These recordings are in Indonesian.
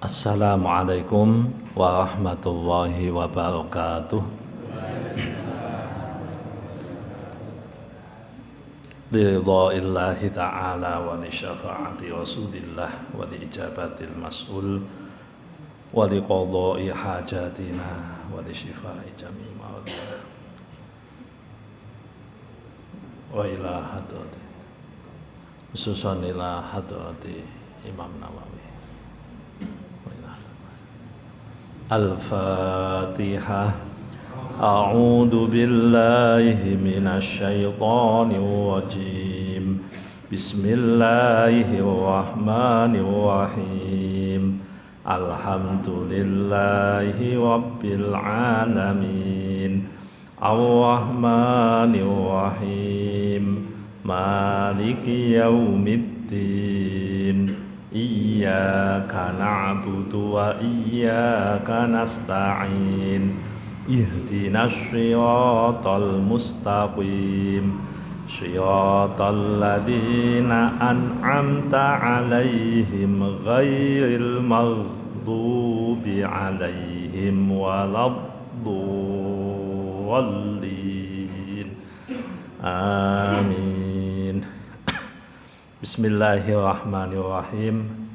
Assalamualaikum warahmatullahi wabarakatuh. Ridha'illahi ta'ala wa li syafa'ati rasulillah wa li ijabatil mas'ul wa li qadha'i hajatina wa li shifa'i jami'i maradina wa ila hadrati khususan ila hadrati Imam Nawawi. Al-Fatihah. A'udzu billahi minasy syaithanir rajim. Bismillahirrahmanirrahim. Alhamdulillahi rabbil alamin. Ar-Rahmanir Rahim. Maliki yaumiddin. Iyyaka na'budu wa iyyaka nasta'in. Ihdinas siratal mustaqim. Siratal ladzina an'amta 'alaihim ghairil maghdubi 'alaihim waladdallin. Amin. Bismillahirrahmanirrahim.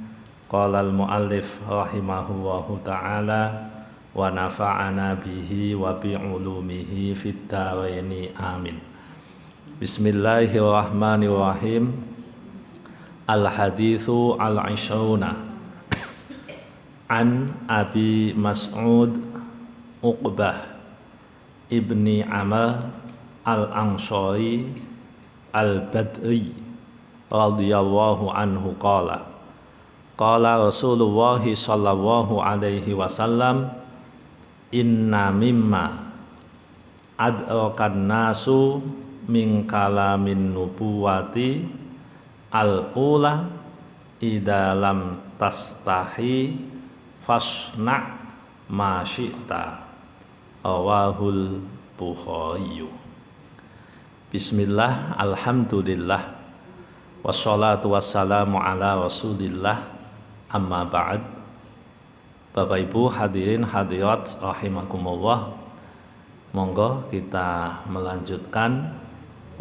Qala al-muallif rahimahullahu ta'ala wa nafa'ana bihi wa bi ulumihi fid dharaini amin. Bismillahirrahmanirrahim. Al-haditsu al-'ishruna an Abi Mas'ud Uqbah ibni Amr al-Ansari al-Badri radhiyallahu anhu qala Rasulullah sallallahu alaihi wasallam inna mimma adrakan nasu min kalamin nubuwati al-ula idza lam tastahi fasna ma syi'ta rawahul Bukhari. Bismillah, alhamdulillah, wassalatu wassalamu ala rasulillah, amma ba'd. Bapak Ibu hadirin hadirat rahimakumullah, monggo kita melanjutkan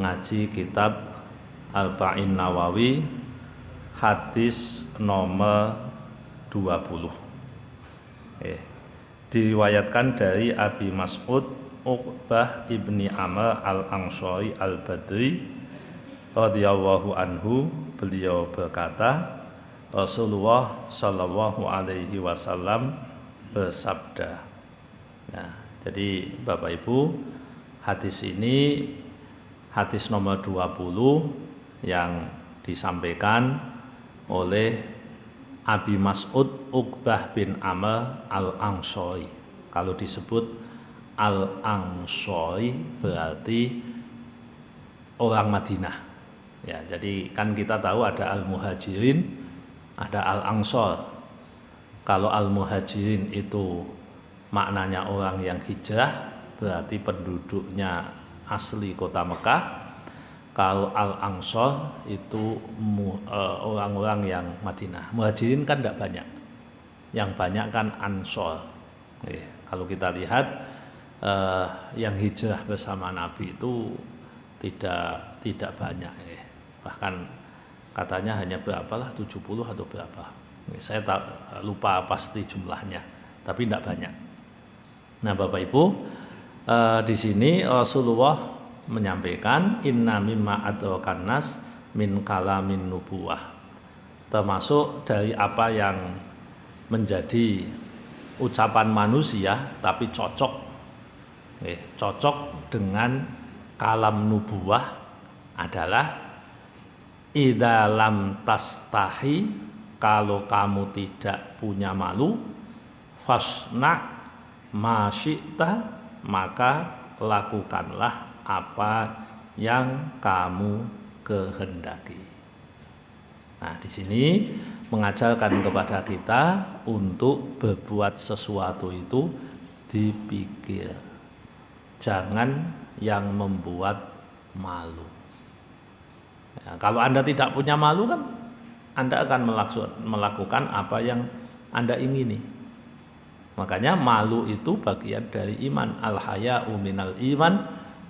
ngaji kitab Arba'in Nawawi, hadis nomor 20. Diriwayatkan dari Abi Mas'ud Uqbah ibni Amr al-Ansari al-Badri radhiyallahu anhu, beliau berkata, Rasulullah sallallahu alaihi wasallam bersabda. Nah, jadi Bapak Ibu, hadis ini hadis nomor 20 yang disampaikan oleh Abi Mas'ud Uqbah bin Amr al-Ansari. Kalau disebut Al-Ansari berarti orang Madinah. Ya, jadi kan kita tahu ada Al-Muhajirin, ada Al-Ansar. Kalau Al-Muhajirin itu maknanya orang yang hijrah, berarti penduduknya asli kota Mekah. Kalau Al-Ansar itu orang-orang yang Madinah. Muhajirin kan tidak banyak. Yang banyak kan Ansar. Kalau kita lihat yang hijrah bersama Nabi itu tidak banyak. Bahkan katanya hanya berapalah 70 atau berapa. Saya lupa pasti jumlahnya, tapi tidak banyak. Nah, Bapak Ibu, di sini Rasulullah menyampaikan inna mimma adrakan nas min kalamin nubuwah. Termasuk dari apa yang menjadi ucapan manusia tapi cocok dengan kalam nubuwah adalah idza lam tastahi, kalau kamu tidak punya malu, fasna ma syi'ta, maka lakukanlah apa yang kamu kehendaki. Nah, di sini mengajarkan kepada kita untuk berbuat sesuatu itu dipikir, jangan yang membuat malu. Ya, kalau Anda tidak punya malu kan Anda akan melakukan apa yang Anda ingini. Makanya malu itu bagian dari iman. Al-haya'u minal iman.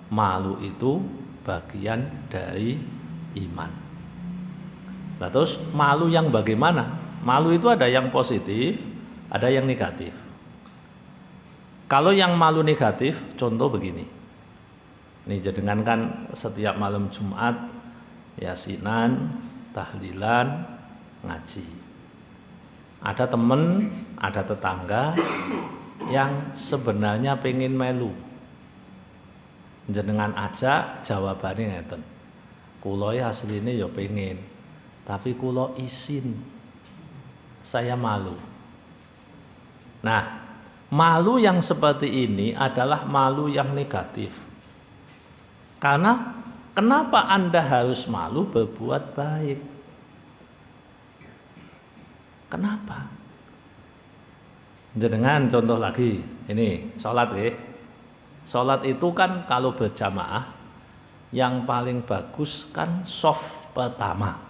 Malu itu bagian dari iman. Nah, terus malu yang bagaimana? Malu itu ada yang positif, ada yang negatif. Kalau yang malu negatif, contoh begini. Ini jenengan kan setiap malam Jumat yasinan, tahlilan, ngaji. Ada temen, ada tetangga yang sebenarnya pengen melu. Jenengan ajak, jawabannya ngeten. Kulo ya asline ya pengen, tapi kulo isin. Saya malu. Nah, malu yang seperti ini adalah malu yang negatif. Karena kenapa Anda harus malu berbuat baik? Kenapa? Jenengan contoh lagi, ini sholat ya. Sholat itu kan kalau berjamaah yang paling bagus kan shaf pertama.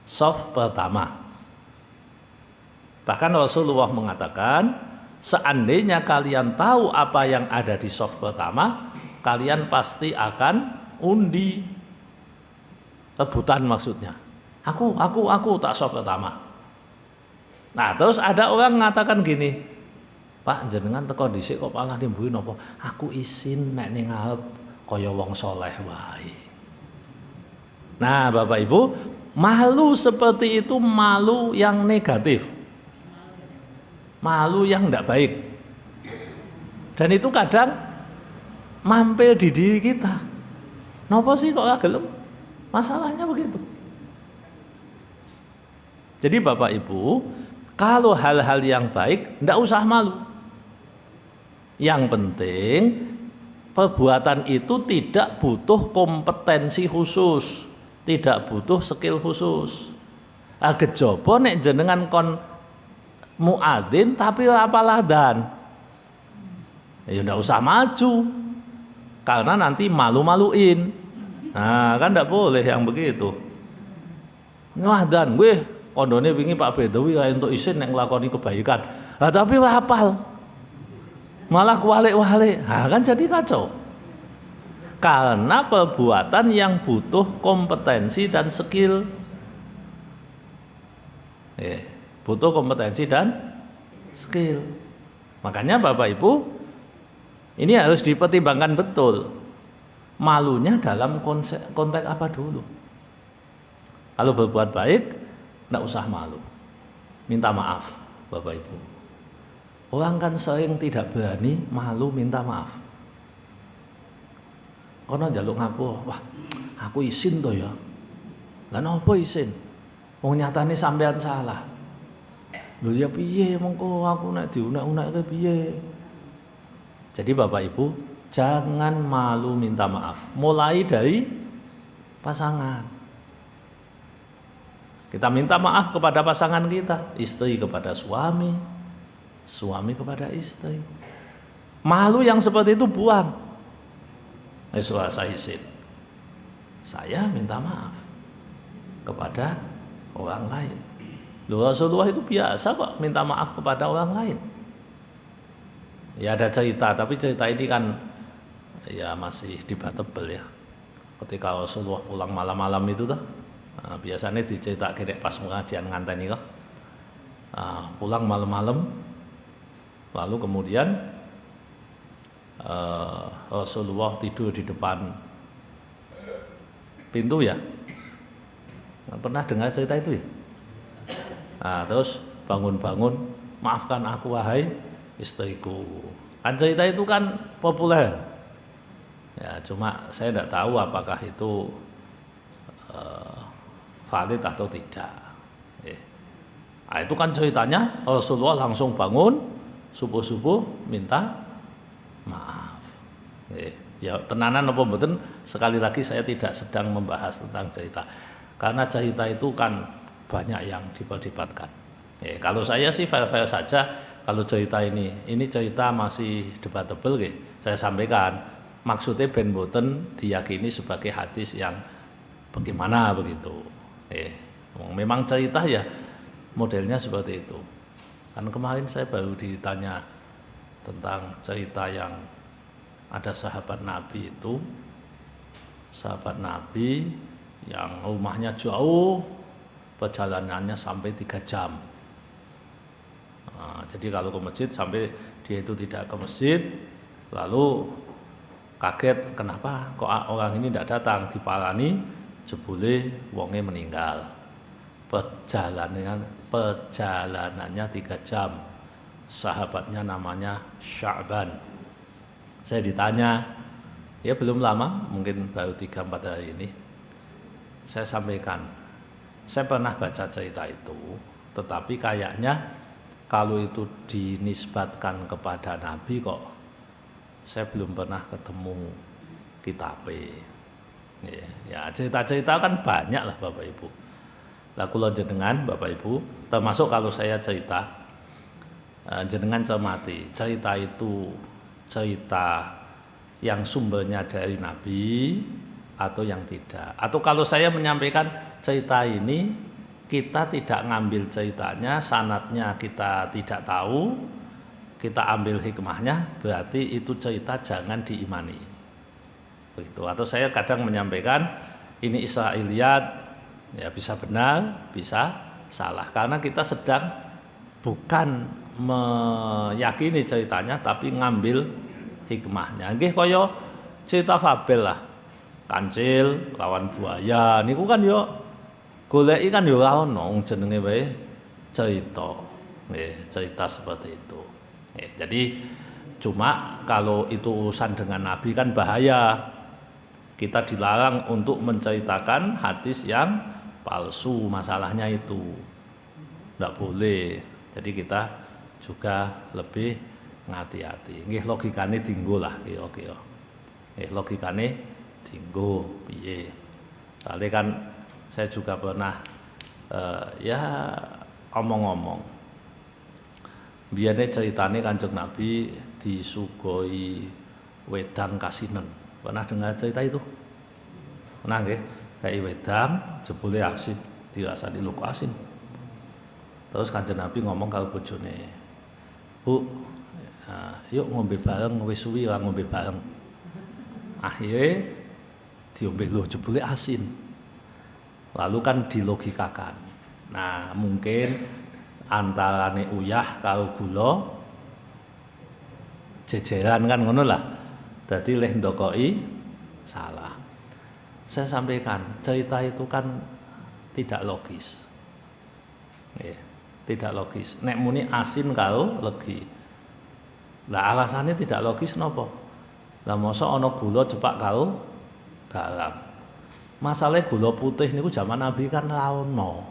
Shaf pertama. Bahkan Rasulullah mengatakan, seandainya kalian tahu apa yang ada di shaf pertama, kalian pasti akan undi rebutan maksudnya. Aku tak shaf pertama. Nah, terus ada orang mengatakan gini, Pak, jenengan teko dhisik kok malah nimbuhi napa? Aku isin nek ning ngarep kaya wong saleh wae. Nah, Bapak Ibu, malu seperti itu malu yang negatif. Malu yang tidak baik. Dan itu kadang mampir di diri kita. Napa sih kok gak gelem? Masalahnya begitu. Jadi Bapak Ibu, kalau hal-hal yang baik tidak usah malu. Yang penting perbuatan itu tidak butuh kompetensi khusus, tidak butuh skill khusus. Kejaba nek jenengan kon muadzin tapi ora paladan. Ya ndak usah maju. Karena nanti malu-maluin. Nah, kan ndak boleh yang begitu. Ngwadan, weh, kondone wingi Pak Bedowi kaya entuk isin nek nglakoni kebaikan. Tapi ora hafal. Malah kualik-walik. Nah, kan jadi kacau. Karena perbuatan yang butuh kompetensi dan skill. Butuh kompetensi dan skill. Makanya Bapak Ibu, ini harus dipertimbangkan betul. Malunya dalam konteks apa dulu? Kalau berbuat baik, tidak usah malu. Minta maaf, Bapak Ibu. Orang kan sering tidak berani malu minta maaf. Kono njaluk ngapura, wah, aku isin to ya. Lah napa isin? Wong nyatane sampean salah. Lho ya piye mengko aku nek diunek-unekke piye? Jadi Bapak Ibu, jangan malu minta maaf. Mulai dari pasangan. Kita minta maaf kepada pasangan kita, istri kepada suami, suami kepada istri. Malu yang seperti itu buang. Saya izin. Saya minta maaf kepada orang lain. Rasulullah itu biasa kok minta maaf kepada orang lain. Ya ada cerita, tapi cerita ini kan ya masih debatable ya. Ketika Rasulullah pulang malam-malam itu tuh, biasanya diceritakan pas pengajian nganteni kok. Pulang malam-malam, lalu kemudian Rasulullah tidur di depan pintu ya. Pernah dengar cerita itu ya? Terus bangun-bangun, maafkan aku wahai istriku. Kan cerita itu kan populer. Ya, cuma saya tidak tahu apakah itu valid atau tidak. Itu kan ceritanya Rasulullah langsung bangun subuh-subuh minta maaf. Ya tenanan apa mboten, sekali lagi saya tidak sedang membahas tentang cerita. Karena cerita itu kan banyak yang diperdebatkan. Kalau saya sih fair-fair saja kalau cerita ini cerita masih debatable saya sampaikan. Maksudnya ben mboten diyakini sebagai hadis yang bagaimana begitu. Memang cerita ya modelnya seperti itu. Kan kemarin saya baru ditanya tentang cerita yang ada sahabat Nabi itu, sahabat Nabi yang rumahnya jauh, perjalanannya sampai 3 jam. Nah, jadi kalau ke masjid sampai dia itu tidak ke masjid, lalu kaget kenapa kok orang ini tidak datang, diparani jebule wonge meninggal. Perjalanannya 3 jam. Sahabatnya namanya Sya'ban. Saya ditanya, ya belum lama, mungkin baru 3-4 hari ini. Saya sampaikan, saya pernah baca cerita itu, tetapi kayaknya kalau itu dinisbatkan kepada Nabi kok saya belum pernah ketemu kitabnya. Ya cerita-cerita kan banyak lah Bapak Ibu. Lah kula jenengan Bapak Ibu, termasuk kalau saya cerita, jenengan cermati, cerita itu cerita yang sumbernya dari Nabi atau yang tidak. Atau kalau saya menyampaikan cerita ini, kita tidak ngambil ceritanya, sanadnya kita tidak tahu, kita ambil hikmahnya, berarti itu cerita jangan diimani. Begitu. Atau saya kadang menyampaikan ini Israiliyat, ya bisa benar, bisa salah. Karena kita sedang bukan meyakini ceritanya, tapi ngambil hikmahnya. Nggih kaya cerita fabel lah. Kancil lawan buaya niku kan yo goleki kan yo ora ono jenenge wae cerita. Nggih, cerita seperti itu. Nggih, jadi cuma kalau itu urusan dengan Nabi kan bahaya. Kita dilarang untuk menceritakan hadis yang palsu, masalahnya itu tidak boleh. Jadi kita juga lebih ngati-hati. Nggih logikane dinggo lah kira-kira. Nggih logikane dinggo piye. Soalnya kan saya juga pernah ya omong-omong. Biyane ceritane Kanjeng Nabi disugoi wedang kasinen. Pernah dengar cerita itu? Pernah nggih? Kayak wedang jebule asin, dirasani lho kok asin. Terus Kanjeng Nabi ngomong karo bojone, "Bu, yuk ngombe bareng, wis suwi ora ngombe bareng." Akhirnya diombe lho jebule asin. Lalu kan dilogikakan. Nah, mungkin antarane uyah karo gula jejeran kan ngono lah. Dadi leh ndokoki salah. Saya sampaikan, cerita itu kan tidak logis. Tidak logis. Nek muni asin karo legi. Lah alasannya tidak logis napa? Lah mosok ana gula cepak karo garam. Masalah gula putih niku zaman Nabi kan ra ono.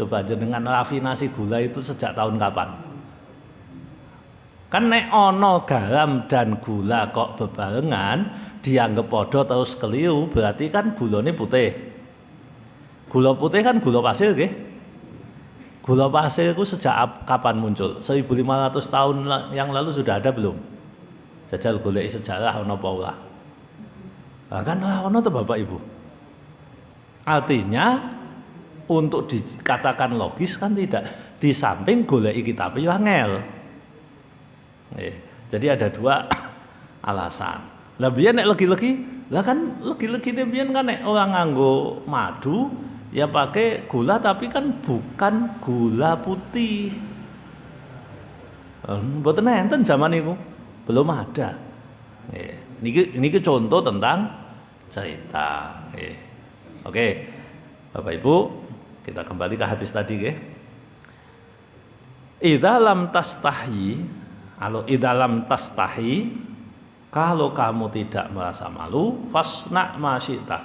Coba jenengan rafinasi gula itu sejak tahun kapan? Kan nek ono garam dan gula kok bebarengan dianggap podo terus keliru, berarti kan gulanya putih. Gula putih kan gula pasir nggih. Gula pasir itu sejak kapan muncul? 1500 tahun yang lalu sudah ada belum? Jajal golek sejarah ono apa ora? Nah, kan ono to Bapak Ibu. Artinya untuk dikatakan logis kan tidak. Di samping goleki kitab yo angel. Jadi ada dua alasan. Lah biyen nek legi-legi, lah kan legi-legine biyen kan nek orang nganggo madu ya pakai gula tapi kan bukan gula putih. Mboten enten zaman niku. Belum ada. Niki contoh tentang cerita. Oke. Bapak Ibu, kita kembali ke hadis tadi nggih. Idza lam tastahi, kalau kamu tidak merasa malu, fasna ma syi'ta.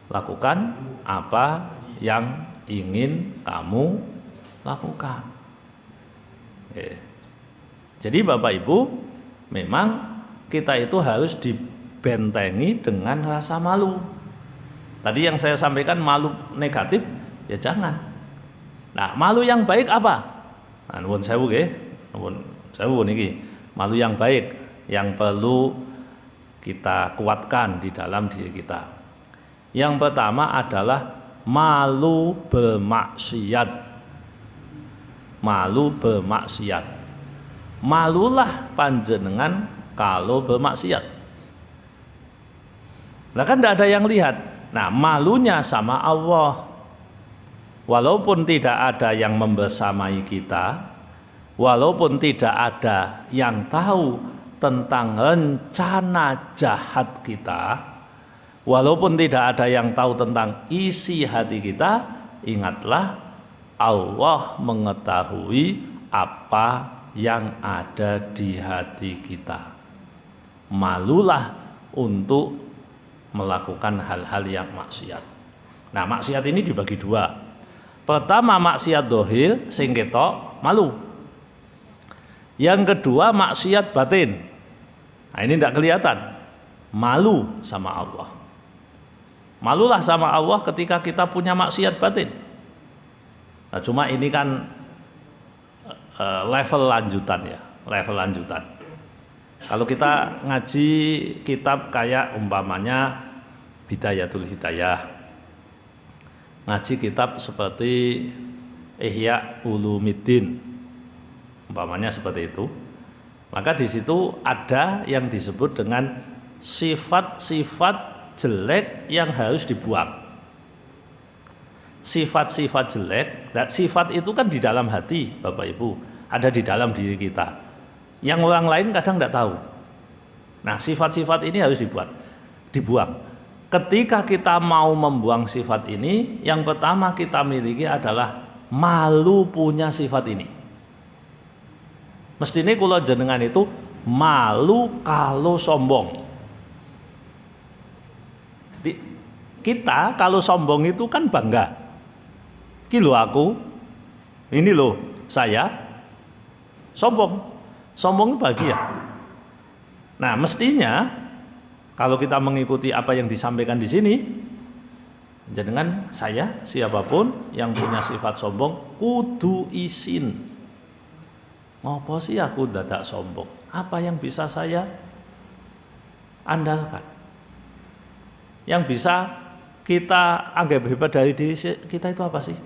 Lakukan apa yang ingin kamu lakukan. Jadi Bapak Ibu, memang kita itu harus dibentengi dengan rasa malu. Tadi yang saya sampaikan malu negatif, ya jangan. Nah, malu yang baik apa? Nah, nuwun sewu nggih. Nuwun sewu niki. Malu yang baik yang perlu kita kuatkan di dalam diri kita. Yang pertama adalah malu bermaksiat. malu bermaksiat. Malulah panjenengan kalau bermaksiat. Lah kan tidak ada yang lihat. Nah, malunya sama Allah. Walaupun tidak ada yang membersamai kita, walaupun tidak ada yang tahu tentang rencana jahat kita, walaupun tidak ada yang tahu tentang isi hati kita, ingatlah Allah mengetahui apa yang ada di hati kita. Malulah untuk melakukan hal-hal yang maksiat. Nah, maksiat ini dibagi dua. Pertama, maksiat dohir sing ketok malu. Yang kedua, maksiat batin. Nah, ini tidak kelihatan. Malu sama Allah. Malulah sama Allah ketika kita punya maksiat batin. Nah, cuma ini kan level lanjutan ya, level lanjutan. Kalau kita ngaji kitab kayak umpamanya Bidayatul Hidayah, ngaji kitab seperti Ihya Ulumiddin, umpamanya seperti itu, maka di situ ada yang disebut dengan sifat-sifat jelek yang harus dibuang. Sifat-sifat jelek, dan sifat itu kan di dalam hati, Bapak Ibu, ada di dalam diri kita. Yang orang lain kadang tidak tahu. Nah, sifat-sifat ini harus dibuang. Ketika kita mau membuang sifat ini, yang pertama kita miliki adalah malu punya sifat ini. Mestinya kula jenengan itu malu kalau sombong. Kita kalau sombong itu kan bangga. Ini loh aku, ini loh saya, sombong. Sombong bahagia. Nah, mestinya kalau kita mengikuti apa yang disampaikan di sini, jenengan saya siapapun yang punya sifat sombong kudu izin. Ngopo sih aku dadak sombong? Apa yang bisa saya andalkan? Yang bisa kita anggap hebat dari diri kita itu apa sih?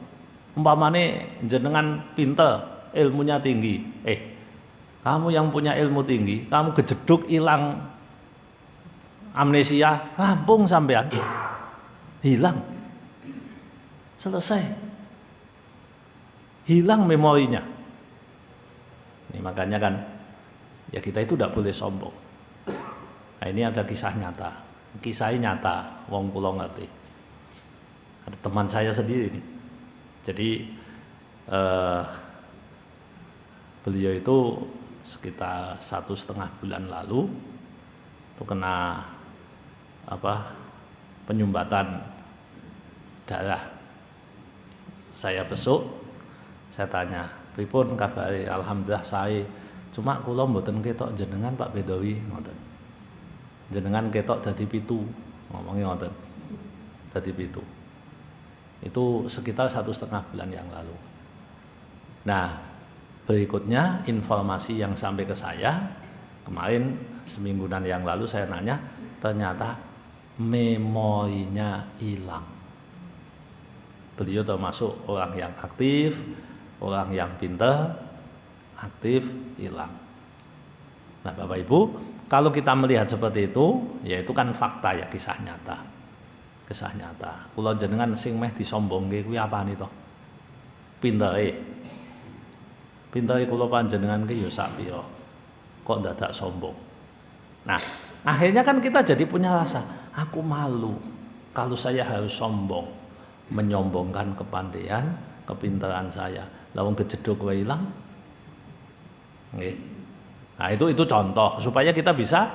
Umpamane jenengan pinter, ilmunya tinggi. Kamu yang punya ilmu tinggi, kamu kejeduk hilang amnesia, rampung sampean, hilang, selesai, hilang memorinya. Ini makanya kan, ya kita itu tidak boleh sombong. Nah, ini ada kisah nyata, kisahnya nyata, wong kula ngerti. Ada teman saya sendiri nih. Jadi beliau itu sekitar 1,5 bulan lalu itu kena penyumbatan darah. Saya besuk, saya tanya, pripun kabare? Alhamdulillah sae. Cuma kula mboten ketok jenengan Pak Bedowi ngoten. Jenengan ketok dadi 7, ngomongnya ngoten. Dadi 7. Itu sekitar 1,5 bulan yang lalu. Nah, berikutnya informasi yang sampai ke saya kemarin semingguan yang lalu, saya nanya, ternyata memorinya hilang. Beliau termasuk orang yang aktif, orang yang pintar, aktif, hilang. Nah, Bapak Ibu, kalau kita melihat seperti itu, ya itu kan fakta ya, kisah nyata. Kisah nyata. Kula jenengan sing meh disombongke kuwi apane to? Pintere. Pintere kula panjenengan ki ya sak pira. Kok dadak sombong. Nah, akhirnya kan kita jadi punya rasa, aku malu kalau saya harus sombong, menyombongkan kepandaian, kepintaran saya. Lah wong kejeduk wae ilang. Nggih. Nah, itu contoh supaya kita bisa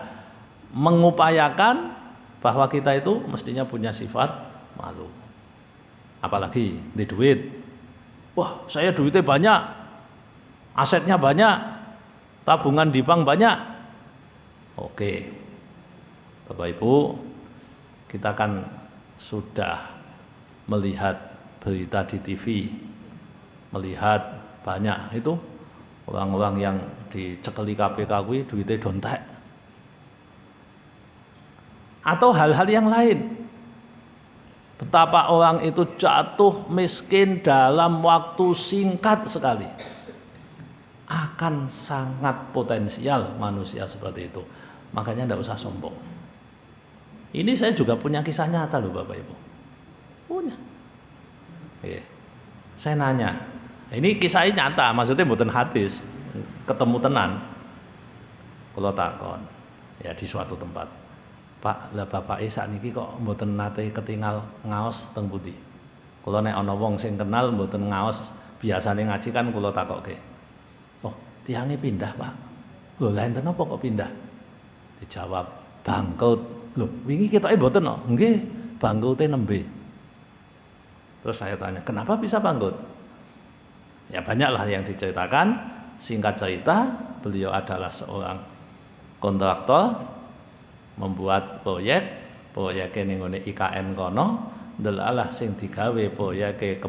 mengupayakan bahwa kita itu mestinya punya sifat malu. Apalagi di duit. Wah, saya duitnya banyak, asetnya banyak, tabungan di bank banyak. Oke, Bapak Ibu, kita kan sudah melihat berita di TV, melihat banyak itu orang-orang yang dicekeli KPK kuwi duitnya dontek. Atau hal-hal yang lain. Betapa orang itu jatuh miskin dalam waktu singkat sekali. akan sangat potensial manusia seperti itu. Makanya tidak usah sombong. Ini saya juga punya kisah nyata loh Bapak Ibu. Punya. Saya nanya, ini kisahnya nyata, maksudnya mboten hadis, ketemu tenan. Kalau takon, ya di suatu tempat. Pak, lah bapak sakniki kok mboten nate ketinggal ngaos teng pundi? Kula nek ana wong sing kenal mboten ngaos, biasane ngaji kan kula takokke. Oh, tiange pindah, Pak. Lho, lha enten apa kok pindah? Dijawab, bangkrut. Lho, wingi ketoke mboten kok. Nggih, bangkrute nembe. Terus saya tanya, kenapa bisa bangkrut? Ya banyaklah yang diceritakan. Singkat cerita, beliau adalah seorang kontraktor, membuat proyek ning ngene IKN kono, delalah sing digawe proyeke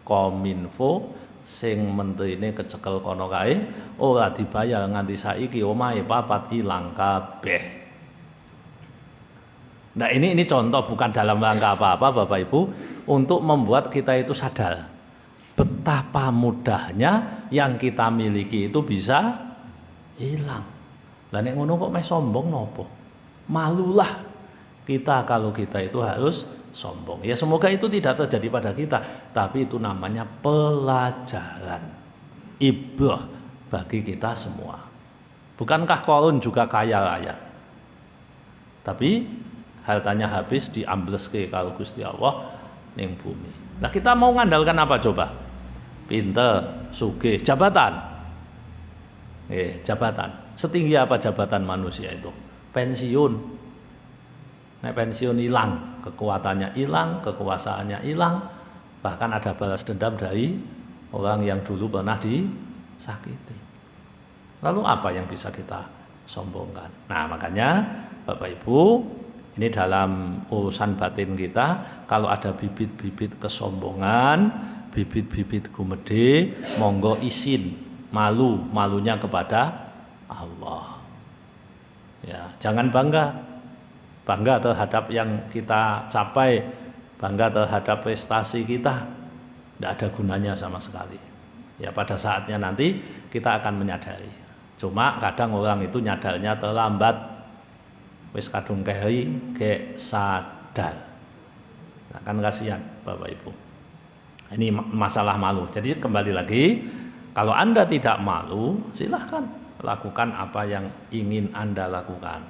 Kominfo, sing menterine kecekel kono kae, ora dibayar nganti saiki omahe papat ilang kabeh. Nah ini contoh, bukan dalam rangka apa-apa Bapak Ibu, untuk membuat kita itu sadar betapa mudahnya yang kita miliki itu bisa hilang. Lah nek ngono kok meh sombong nopo? Malulah kita kalau kita itu harus sombong. Ya semoga itu tidak terjadi pada kita, tapi itu namanya pelajaran, ibrah bagi kita semua. Bukankah Qarun juga kaya raya? Tapi hartanya habis diambleske karo Gusti Allah ning bumi. Nah kita mau ngandalkan apa coba? Pinter, sugih, jabatan. Jabatan. Setinggi apa jabatan manusia itu? Pensiun. Nek pensiun hilang, kekuatannya hilang, kekuasaannya hilang, bahkan ada balas dendam dari orang yang dulu pernah disakiti. Lalu apa yang bisa kita sombongkan? Nah makanya Bapak Ibu, ini dalam urusan batin kita, kalau ada bibit-bibit kesombongan, bibit-bibit gumede, monggo isin, malunya kepada Allah. Ya, jangan bangga terhadap yang kita capai, bangga terhadap prestasi kita, tidak ada gunanya sama sekali. Ya pada saatnya nanti kita akan menyadari. Cuma kadang orang itu nyadarnya terlambat. Wis kadung keri ke sadar. Nah, kan kasihan Bapak Ibu. Ini masalah malu. Jadi kembali lagi, kalau Anda tidak malu, silahkan lakukan apa yang ingin Anda lakukan.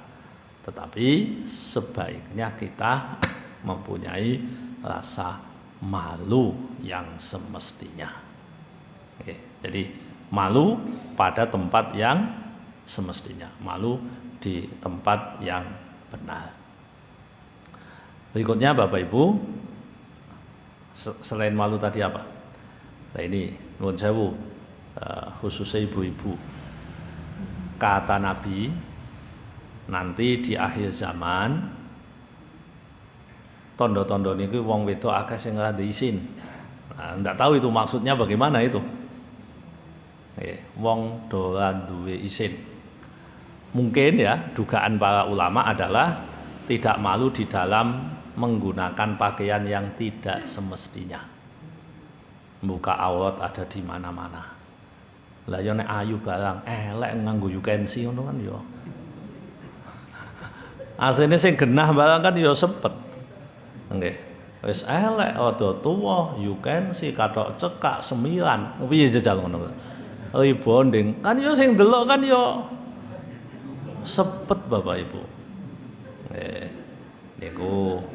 Tetapi sebaiknya kita mempunyai rasa malu yang semestinya. Oke, jadi malu pada tempat yang semestinya. Malu di tempat yang benar. Berikutnya Bapak Ibu, selain malu tadi apa? Nah ini nuwun sewu, khususnya ibu-ibu. Kata Nabi, nanti di akhir zaman tondo-tondo niku wong wedok akeh sing ora isin. Nah, ndak tahu itu maksudnya bagaimana itu. Wong do ora duwe isin. Mungkin ya dugaan para ulama adalah tidak malu di dalam menggunakan pakaian yang tidak semestinya. Muka aurat ada di mana-mana. Lah yo nek ayu barang elek nganggo yukensi ngono kan yo. Asline sing genah barang kan yo sepet. Nggih. Wis elek rada tuwa yukensi kathok cekak semiran. Piye jajal ngono. Bonding kan yo sing delok kan yo sepet Bapak Ibu. Niku.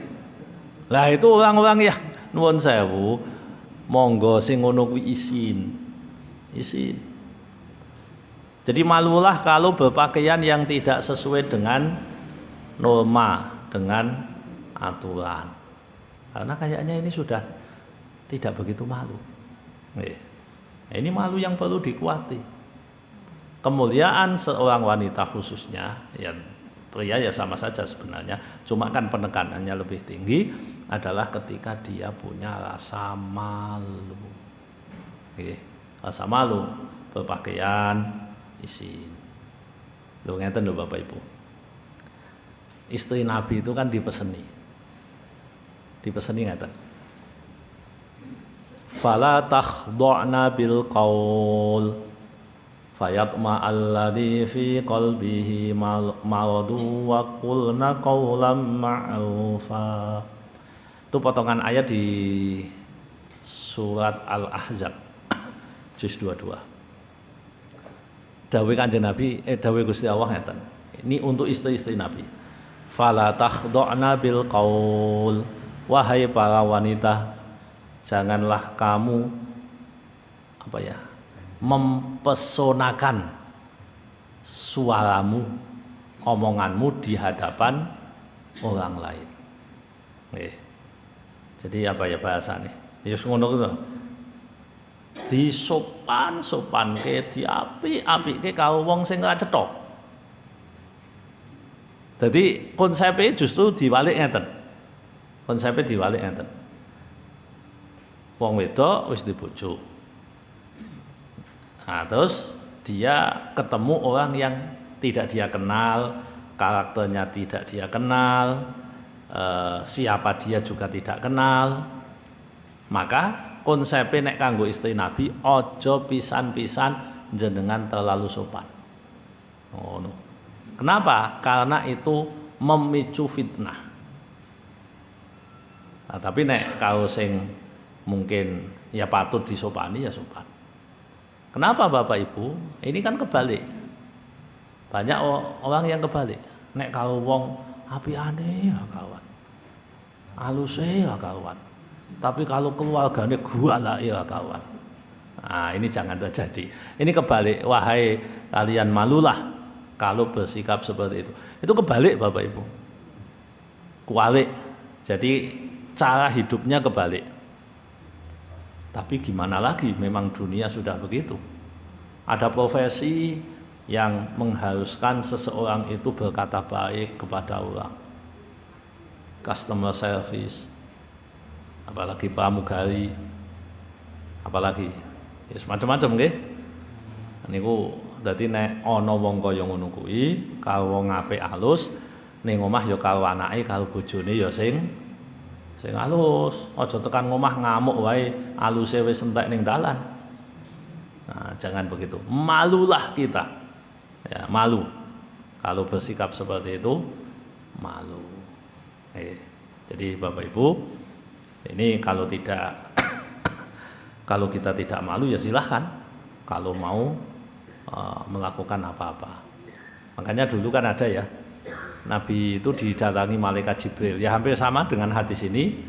Lah itu orang-orang ya nuwun sewu, monggo sing ngono kuwi isin. Jadi malulah kalau berpakaian yang tidak sesuai dengan norma, dengan aturan. Karena kayaknya ini sudah tidak begitu malu. Ini malu yang perlu dikuati. Kemuliaan seorang wanita khususnya, ya pria ya sama saja sebenarnya, cuma kan penekanannya lebih tinggi adalah ketika dia punya rasa malu. Rasa malu berpakaian isin. Lho ngeten lho Bapak Ibu. Istri Nabi itu kan dipeseni ngeten. Fala takhdha'na bil qaul. fayatma alladhi fi qalbihi maradu wa qulna qawlan ma'rufa. Itu potongan ayat di surat Al-Ahzab juz 22. Dawuh Kanjeng Nabi, dawuh Gusti Allah ngeten. Ini untuk istri-istri Nabi. Fala takhda'na bil qaul. Wahai para wanita, janganlah kamu mempesonakan suaramu, omonganmu di hadapan orang lain. Jadi bahasane? Ya ngono kuwi. Disopan-sopanke, diapik-apike karo wong sing ora cetha. Dadi konsepnya justru diwalik ngeten. Konsepnya diwalik ngeten. Wong wedok wis dibojo. Nah, terus dia ketemu orang yang tidak dia kenal, karakternya tidak dia kenal, siapa dia juga tidak kenal. Maka konsepnya nek kanggo istri Nabi, ojo pisan-pisan jenengan terlalu sopan. Oh, no. Kenapa? Karena itu memicu fitnah. Nah, tapi nek kau sing mungkin ya patut disopani ya sopan. Kenapa Bapak Ibu? Ini kan kebalik. Banyak orang yang kebalik. Nek kau wong apiane ya kawan, aluse ya kawan. Tapi kalau keluarganya gua lah ya kawan. Nah, ini jangan terjadi. Ini kebalik. Wahai kalian malulah kalau bersikap seperti itu. Itu kebalik Bapak Ibu. Kualik. Jadi cara hidupnya kebalik. Tapi gimana lagi, memang dunia sudah begitu. Ada profesi yang mengharuskan seseorang itu berkata baik kepada orang. Customer service, apalagi pramugari, apalagi ya macam-macam nggih. Niku dadi nek ana wong kaya ngono kuwi karo wong apik alus ning omah ya karo anake karo bojone ya sing halus, aja tekan ngomah ngamuk wae aluse wis entek ning dalan. Nah, jangan begitu. Malulah kita. Ya, malu. Kalau bersikap seperti itu malu. Jadi Bapak Ibu, ini kalau kalau kita tidak malu ya silahkan. Kalau mau melakukan apa-apa. Makanya dulu kan ada ya, Nabi itu didatangi malaikat Jibril. Ya hampir sama dengan hadis ini,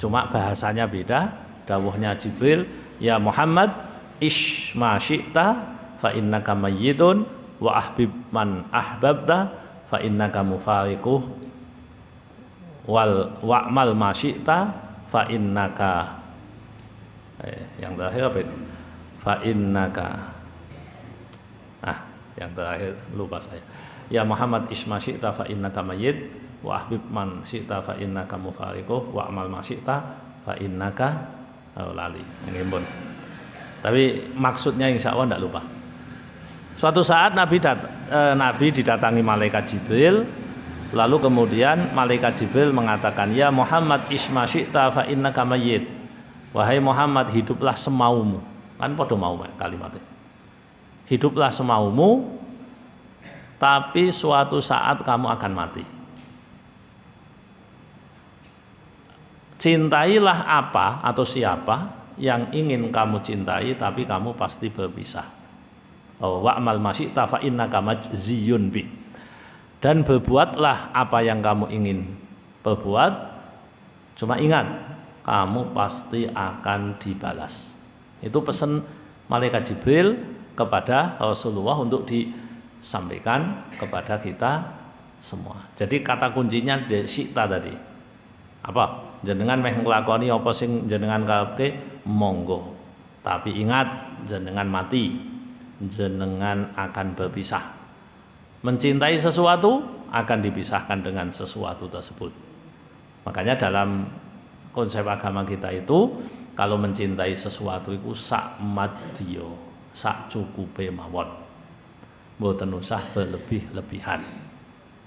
cuma bahasanya beda. Dawuhnya Jibril, ya Muhammad, ish ma syi'ta fa innaka mayyitun wa ahbib man ahbabta fa innaka mufariquh wa'mal ma syi'ta fa innaka yang terakhir apa itu? Fa innaka yang terakhir lupa saya. Ya Muhammad isma syi'ta fa innaka mayyit wa ahbib man syi'ta fa innaka mufariquh wa amal ma syi'ta fa innaka lali. Ini pun. Tapi maksudnya insya Allah tidak lupa. Suatu saat Nabi didatangi malaikat Jibril, lalu kemudian malaikat Jibril mengatakan, ya Muhammad isma syi'ta fa innaka mayyit. Wahai Muhammad, hiduplah semaumu. Kan padha mau kalimatnya. Hiduplah semaumu, tapi suatu saat kamu akan mati. Cintailah apa atau siapa yang ingin kamu cintai, tapi kamu pasti berpisah. Wa'mal ma syi'ta fa innaka majziyun bi. Dan berbuatlah apa yang kamu ingin berbuat, cuma ingat kamu pasti akan dibalas. Itu pesan malaikat Jibril kepada Rasulullah untuk disampaikan kepada kita semua. Jadi kata kuncinya di syi'ta tadi. Apa? Jenengan meh nglakoni apa sing jenengan karepke monggo. Tapi ingat jenengan mati, jenengan akan berpisah. Mencintai sesuatu akan dipisahkan dengan sesuatu tersebut. Makanya dalam konsep agama kita itu kalau mencintai sesuatu itu sak madya, sak cukupe mawon. Mboten usah berlebih-lebihan.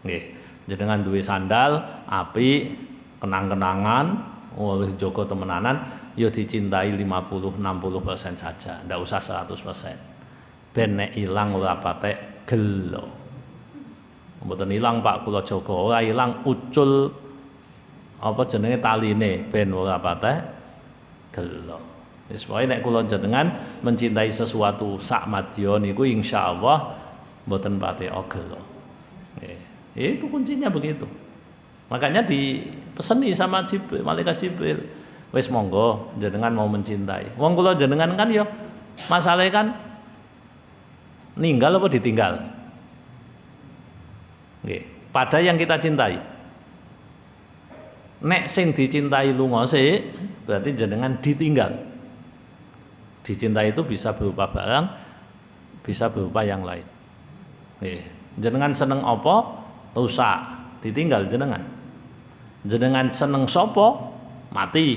Nggih, jenengan duwe sandal apik, kenang-kenangan oleh Joko temenanan ya dicintai 50-60% saja, ndak usah 100%. ben nek ilang ora patek gelo. Mboten ilang Pak kula jaga, ora ilang ucul apa jenenge taline ben ora patek gelo. Wis pokoke nek kula jenengan mencintai sesuatu sak madya niku insyaallah mboten patek gelo. Itu kuncinya begitu. Makanya dipeseni sama Jibril, malaikat Jibril. Wis monggo jenengan mau mencintai. Wong kula jenengan kan ya masalahnya kan ninggal apa ditinggal. Nggih, pada yang kita cintai. Nek sing dicintai lunga sik, berarti jenengan ditinggal. Dicintai itu bisa berupa barang, bisa berupa yang lain. Nggih, jenengan seneng apa? Rusak, ditinggal jenengan. Jenengan seneng sapa? Mati,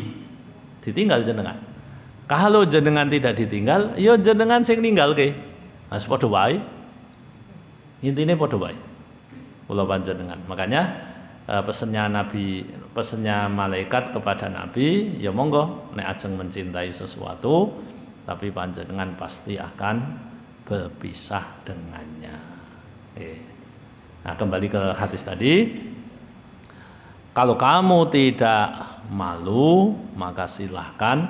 ditinggal jenengan. Kalau jenengan tidak ditinggal, ya jenengan sing ninggalke. Mas padha wae. Intine padha wae. Kula panjenengan. Makanya pesennya Nabi, pesennya malaikat kepada Nabi, ya monggo nek ajeng mencintai sesuatu, tapi panjenengan pasti akan berpisah dengannya. Nah, kembali ke hadis tadi. Kalau kamu tidak malu, maka silahkan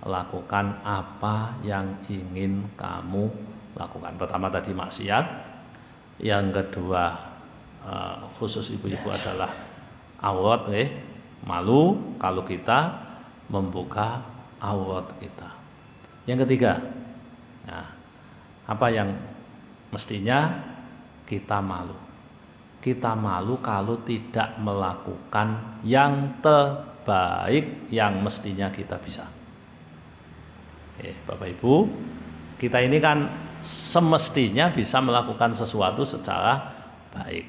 lakukan apa yang ingin kamu lakukan. Pertama tadi maksiat, yang kedua khusus ibu-ibu adalah aurat, malu kalau kita membuka aurat kita. Yang ketiga, nah, apa yang mestinya kita malu? Kita malu kalau tidak melakukan yang terbaik yang mestinya kita bisa. Bapak Ibu, kita ini kan semestinya bisa melakukan sesuatu secara baik.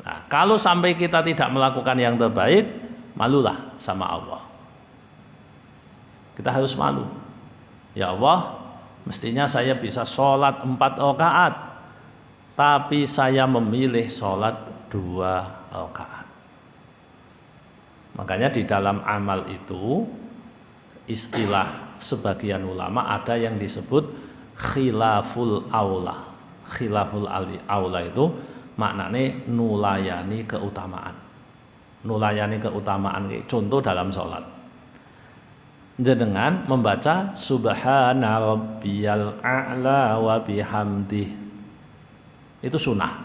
Nah, kalau sampai kita tidak melakukan yang terbaik, malulah sama Allah. Kita harus malu. Ya Allah, mestinya saya bisa sholat 4 rakaat, tapi saya memilih sholat 2 rakaat. Makanya di dalam amal itu istilah sebagian ulama ada yang disebut khilaful aula. Khilaful aula itu maknanya nulayani keutamaan. Nulayani keutamaan, contoh dalam sholat. Jenengan membaca subhana rabbiyal a'la wa bihamdih. Itu sunnah.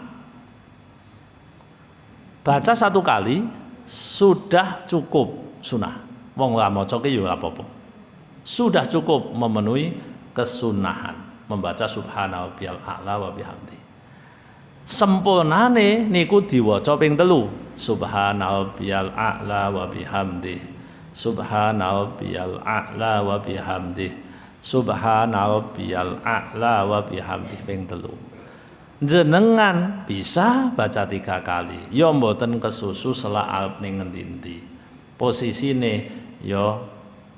Baca 1 kali sudah cukup sunnah. Wong ora maca ki ya ora apa-apa. Sudah cukup memenuhi kesunahan membaca subhana rabbiyal a'la wa bihamdi. Sempurnane niku diwaca ping 3. Subhana rabbiyal a'la wa bihamdi. Subhana rabbiyal a'la wa bihamdi. Subhana rabbiyal a'la wa bihamdi ping 3. Jenengan bisa baca 3 kali, ya mboten kesusu selak arep ning ngendi-endi. Posisine ya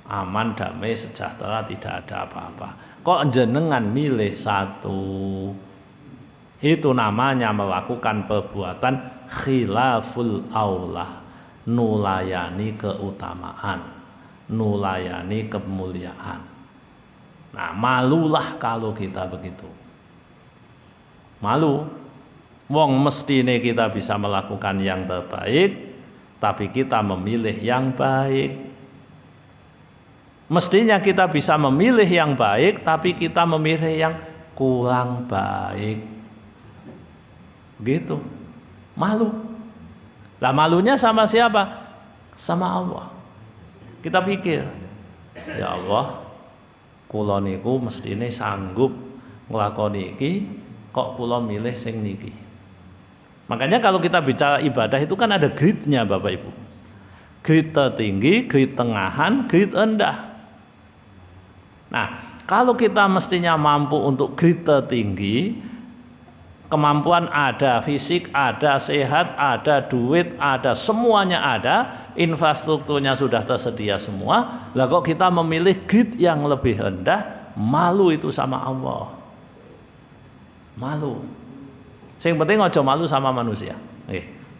aman, damai, sejahtera, tidak ada apa-apa. Kok jenengan milih 1? Itu namanya melakukan perbuatan khilaful aula, nulayani keutamaan, nulayani kemuliaan. Nah, malulah kalau kita begitu. Malu. Wong mestine kita bisa melakukan yang terbaik, tapi kita memilih yang baik. Mestinya kita bisa memilih yang baik, tapi kita memilih yang kurang baik. Gitu. Malu. Lah malunya sama siapa? Sama Allah. Kita pikir, ya Allah, kula niku mestine sanggup nglakoni iki, kok kula milih sing niki. Makanya kalau kita bicara ibadah itu kan ada grade-nya Bapak Ibu. Grade tertinggi, grade tengahan, grade rendah. Nah, kalau kita mestinya mampu untuk grade tertinggi, kemampuan ada, fisik ada, sehat ada, duit ada, semuanya ada, infrastrukturnya sudah tersedia semua. Lah kok kita memilih grade yang lebih rendah, malu itu sama Allah. Malu. Yang penting aja malu sama manusia.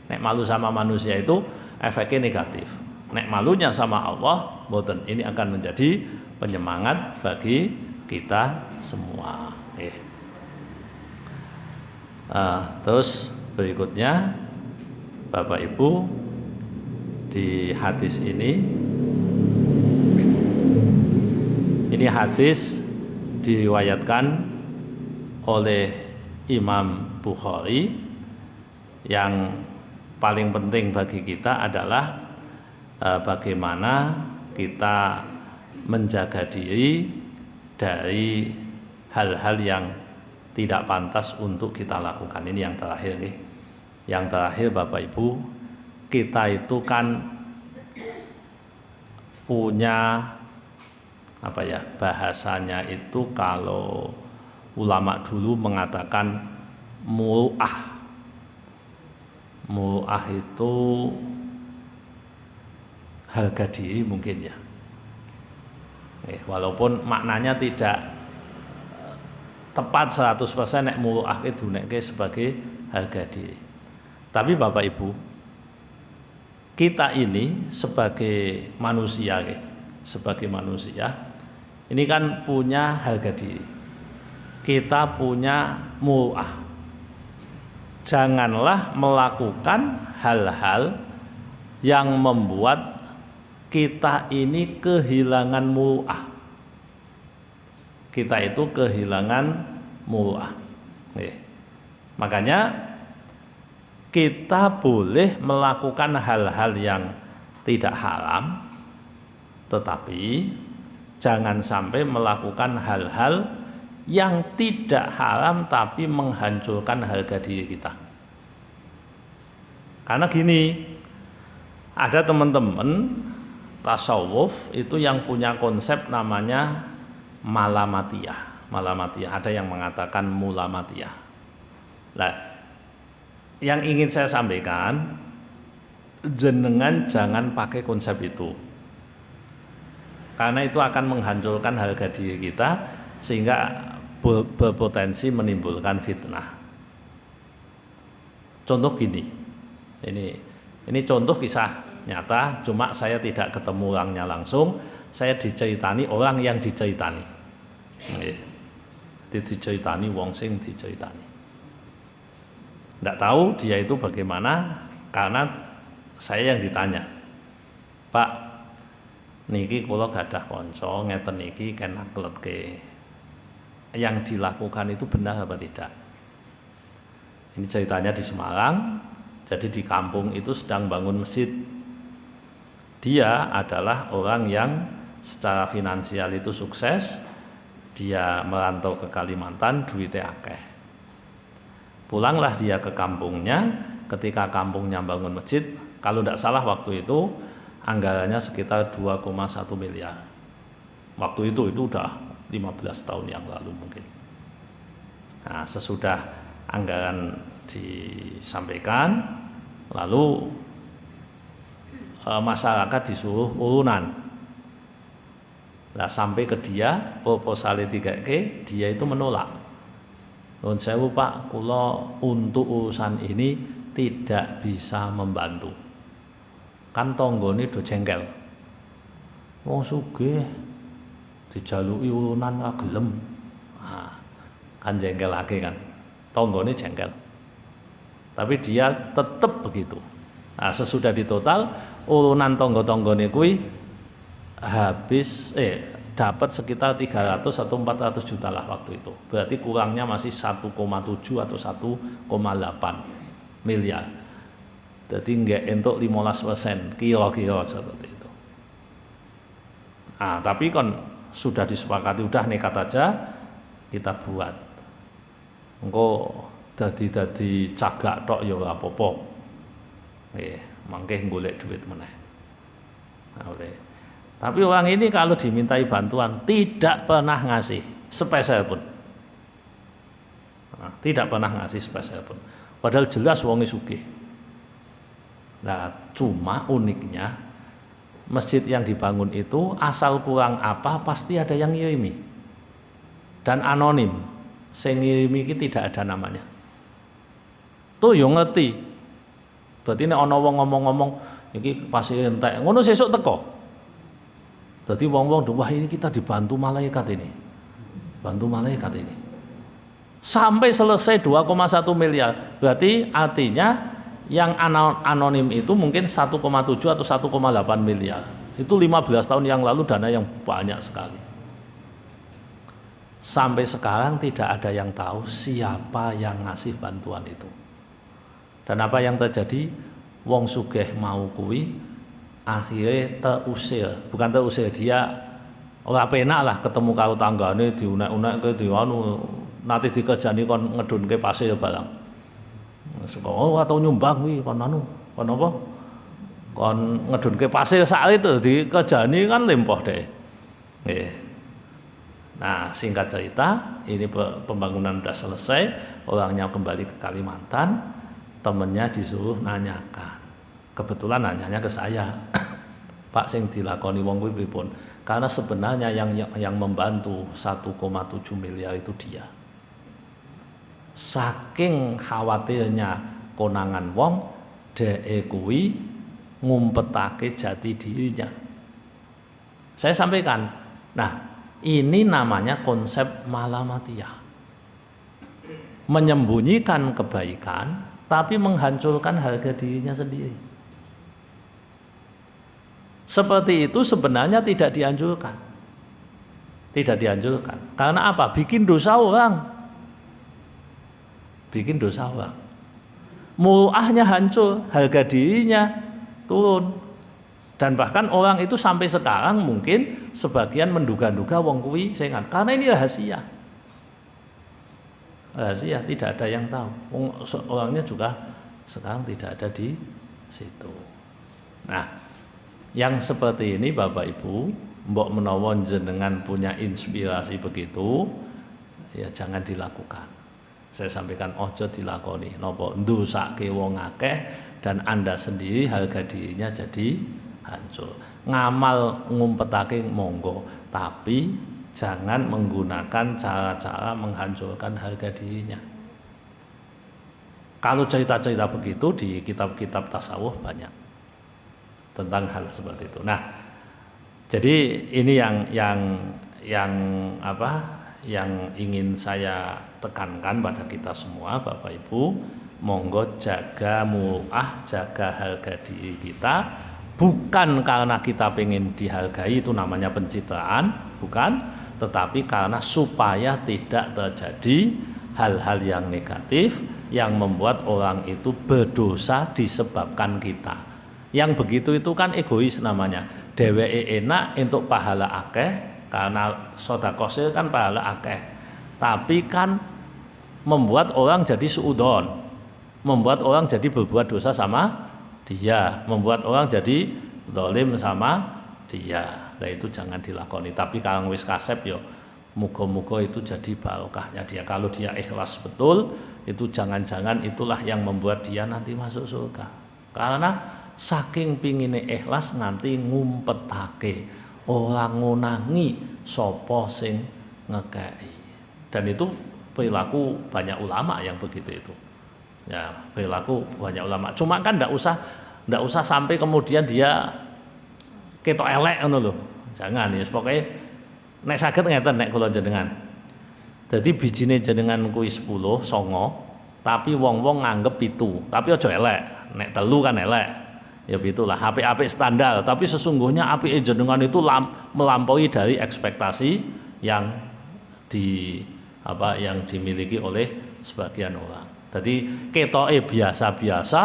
Nek malu sama manusia itu efeknya negatif. Nek malunya sama Allah, boten, ini akan menjadi penyemangat bagi kita semua. Terus berikutnya Bapak Ibu, di hadis ini hadis diriwayatkan oleh Imam Bukhari. Yang paling penting bagi kita adalah bagaimana kita menjaga diri dari hal-hal yang tidak pantas untuk kita lakukan. Ini yang terakhir nih. Yang terakhir Bapak Ibu, kita itu kan punya bahasanya itu, kalau ulama dulu mengatakan muru'ah. Muru'ah itu harga diri mungkin ya. Walaupun maknanya tidak tepat 100% nek muru'ah itu nekke sebagai harga diri. Tapi Bapak Ibu, kita ini sebagai manusia, ini kan punya harga diri. Kita punya muru'ah. Janganlah melakukan hal-hal yang membuat kita ini kehilangan muru'ah. Kita itu kehilangan muru'ah. Makanya kita boleh melakukan hal-hal yang tidak haram, tetapi jangan sampai melakukan hal-hal yang tidak haram tapi menghancurkan harga diri kita. Karena gini, ada teman-teman tasawuf itu yang punya konsep namanya malamatiyah. Malamatiyah, ada yang mengatakan mulamatiyah. Nah, yang ingin saya sampaikan, jenengan jangan pakai konsep itu. Karena itu akan menghancurkan harga diri kita sehingga berpotensi menimbulkan fitnah. Contoh gini, ini contoh kisah nyata, cuma saya tidak ketemu orangnya langsung, saya diceritani orang yang diceritani. Diceritani wong sing diceritani. Tidak tahu dia itu bagaimana, karena saya yang ditanya, Pak, niki kula gadah kanca ngeten niki ken nakletke, yang dilakukan itu benar apa tidak? Ini ceritanya di Semarang. Jadi di kampung itu sedang bangun masjid. Dia adalah orang yang secara finansial itu sukses. Dia merantau ke Kalimantan, duitnya akeh. Pulanglah dia ke kampungnya. Ketika kampungnya bangun masjid, kalau tidak salah waktu itu anggarannya sekitar 2,1 miliar. Waktu itu udah 15 tahun yang lalu mungkin. Nah, sesudah anggaran disampaikan, lalu masyarakat disuruh urunan. Nah, sampai ke dia, proposalnya 3K, dia itu menolak. Nuwun sewu Pak, kula untuk urusan ini tidak bisa membantu. Kan tanggane do jengkel. Wong sugih dijaluki urunan ora gelem. Nah, kan jengkelake kan. Tanggane jengkel. Tapi dia tetap begitu. Nah, sesudah ditotal urunan tangga-tanggane kuwi habis dapat sekitar 300 atau 400 juta lah waktu itu. Berarti kurangnya masih 1,7 atau 1,8 miliar. Jadi enggak entuk 15%, kira-kira seperti itu. Nah, tapi kan sudah disepakati, udah nekat aja kita buat. Engko dadi cagak tok ya ora apa-apa. Mangke golek duit meneh. Nah, tapi orang ini kalau dimintai bantuan tidak pernah ngasih sepeser pun. Nah, tidak pernah ngasih sepeser pun. Padahal jelas wonge sugih. Nah, cuma uniknya masjid yang dibangun itu asal kurang apa pasti ada yang ngirimi. Dan anonim. Sing ngirimi iki tidak ada namanya. Tuh yo ngerti. Berarti nek ana wong ngomong-ngomong iki pasir entek, ngono sesuk teko. Dadi wong-wong wah ini kita dibantu malaikat ini. Bantu malaikat ini. sampai selesai 2,1 miliar. Berarti artinya yang anonim itu mungkin 1,7 atau 1,8 miliar. Itu 15 tahun yang lalu dana yang banyak sekali. Sampai sekarang tidak ada yang tahu siapa yang ngasih bantuan itu. Dan apa yang terjadi? Wong sugih mau kuwi akhirnya terusir. Bukan terusir, dia ora penak lah ketemu karo tanggane diunek-unek ke dianu nanti dikerjani kon ngedunke pasir barang. Oh atau nyumbang kuwi kon anu, kon apa? Kon ngedunke pasir sak itu dikerjani kan lempoh deh. Nggih. Nah, singkat cerita, ini pembangunan sudah selesai, orangnya kembali ke Kalimantan, temennya disuruh nanyakan. Kebetulan nanyanya ke saya. Pak sing dilakoni wong kuwi pripun? Karena sebenarnya yang membantu 1,7 miliar itu dia. Saking khawatirnya konangan wong, dhek kuwi ngumpetake jati dirinya. Saya sampaikan, nah ini namanya konsep malamatiyah. Menyembunyikan kebaikan, tapi menghancurkan harga dirinya sendiri. Seperti itu sebenarnya tidak dianjurkan. Tidak dianjurkan. Karena apa? Bikin dosa orang. Bikin dosa orang. Muruahnya hancur, harga dirinya turun. Dan bahkan orang itu sampai sekarang mungkin sebagian menduga-duga wong kuwi sengan. Karena ini rahasia. Rahasia, tidak ada yang tahu. Orangnya juga sekarang tidak ada di situ. Nah, yang seperti ini Bapak Ibu, mbok menawa jenengan punya inspirasi begitu, ya jangan dilakukan. Saya sampaikan ojo dilakoni, napa ndosake wong akeh dan Anda sendiri harga dirinya jadi hancur. Ngamal ngumpetake monggo, tapi jangan menggunakan cara-cara menghancurkan harga dirinya. Kalau cerita-cerita begitu di kitab-kitab tasawuf banyak tentang hal seperti itu. Nah, jadi ini yang ingin saya tekankan pada kita semua, Bapak Ibu, monggo jaga muruah, jaga harga diri kita, bukan karena kita pengen dihargai, itu namanya pencitraan, bukan, tetapi karena supaya tidak terjadi hal-hal yang negatif yang membuat orang itu berdosa disebabkan kita. Yang begitu itu kan egois namanya. Dheweke enak untuk pahala akeh karena sedekah kan pahala akeh. Tapi kan membuat orang jadi suudon, membuat orang jadi berbuat dosa sama dia, membuat orang jadi zalim sama dia. Nah itu jangan dilakoni. Tapi kalau wis kasep yo, muga-muga itu jadi barokahnya dia. Kalau dia ikhlas betul, itu jangan-jangan itulah yang membuat dia nanti masuk surga. Karena saking pingine ikhlas nganti ngumpetake, ora ngunangi sapa sing ngekei. Dan itu perilaku banyak ulama yang begitu itu. Ya, perilaku banyak ulama. Cuma kan ndak usah sampai kemudian dia ketok elek ngono lho. Jangan ya, pokoke nek saged ngeten nek kula jenengan. Dadi bijine jenengan kuwi 10, 9, tapi wong-wong nganggep 7. Tapi aja elek. Nek 3 kan elek. Ya itulah apik-apik standar, tapi sesungguhnya apike jenengan itu melampaui dari ekspektasi yang dimiliki oleh sebagian orang. Jadi ketoke biasa-biasa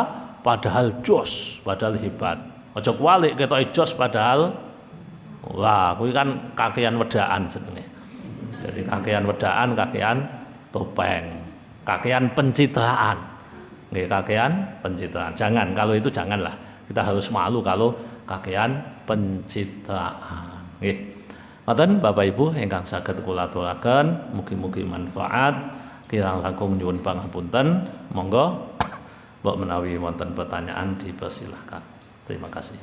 padahal jos, padahal hebat. Aja kualik ketoke jos padahal wah, kuwi kan kakean wedaan jenenge. Jadi kakean wedaan, kakean topeng, kakean pencitraan. Nggih, kakean pencitraan. Jangan, kalau itu janganlah. Kita harus malu kalau kakean pencitraan. Nggih. Ngoten Bapak Ibu ingkang saged kula aturaken, mugi-mugi manfaat. Kirang langkung nyuwun pangapunten. Monggo mbok menawi wonten pertanyaan dipersilahkan. Terima kasih.